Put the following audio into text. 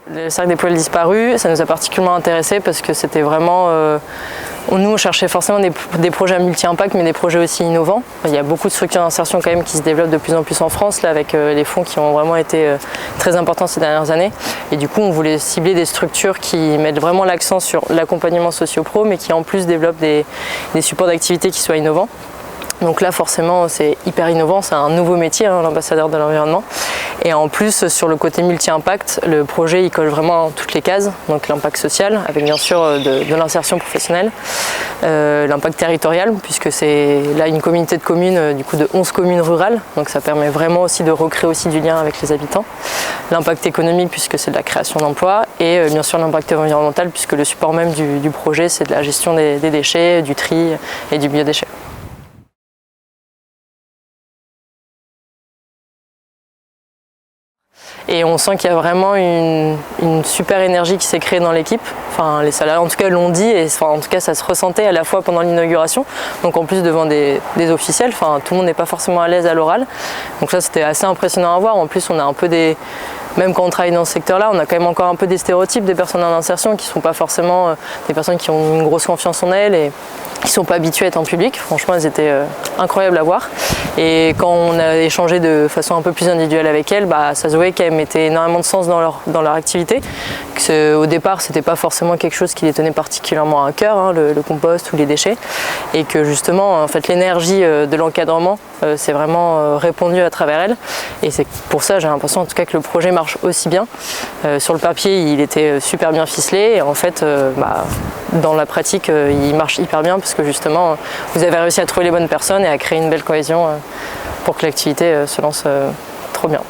Le cercle des poêles disparus, ça nous a particulièrement intéressés parce que c'était vraiment... nous, on cherchait forcément des projets à multi-impact, mais des projets aussi innovants. Il y a beaucoup de structures d'insertion quand même qui se développent de plus en plus en France, là, avec les fonds qui ont vraiment été très importants ces dernières années. Et du coup, on voulait cibler des structures qui mettent vraiment l'accent sur l'accompagnement socio-pro, mais qui en plus développent des supports d'activité qui soient innovants. Donc là, forcément, c'est hyper innovant, c'est un nouveau métier, hein, l'ambassadeur de l'environnement. Et en plus, sur le côté multi-impact, le projet il colle vraiment dans toutes les cases. Donc l'impact social, avec bien sûr de l'insertion professionnelle, l'impact territorial, puisque c'est là une communauté de communes, du coup de 11 communes rurales. Donc ça permet vraiment aussi de recréer aussi du lien avec les habitants. L'impact économique, puisque c'est de la création d'emplois. Et bien sûr l'impact environnemental, puisque le support même du projet, c'est de la gestion des déchets, du tri et du biodéchet. Et on sent qu'il y a vraiment une super énergie qui s'est créée dans l'équipe. Enfin, les salariés en tout cas l'ont dit, et enfin, en tout cas ça se ressentait à la fois pendant l'inauguration, donc en plus devant des officiels, enfin, tout le monde n'est pas forcément à l'aise à l'oral. Donc ça c'était assez impressionnant à voir. En plus on a un peu même quand on travaille dans ce secteur-là, on a quand même encore un peu des stéréotypes des personnes en insertion qui ne sont pas forcément des personnes qui ont une grosse confiance en elles et qui ne sont pas habituées à être en public. Franchement, elles étaient incroyables à voir. Et quand on a échangé de façon un peu plus individuelle avec elles, ça se voyait qu'elles mettaient énormément de sens dans leur activité. Au départ, ce n'était pas forcément quelque chose qui les tenait particulièrement à cœur, hein, le compost ou les déchets. Et que justement, en fait, l'énergie de l'encadrement s'est vraiment répandue à travers elles. Et c'est pour ça, j'ai l'impression en tout cas que le projet marche aussi bien. Sur le papier, il était super bien ficelé. Et en fait, dans la pratique, il marche hyper bien parce que justement, vous avez réussi à trouver les bonnes personnes et à créer une belle cohésion pour que l'activité se lance trop bien.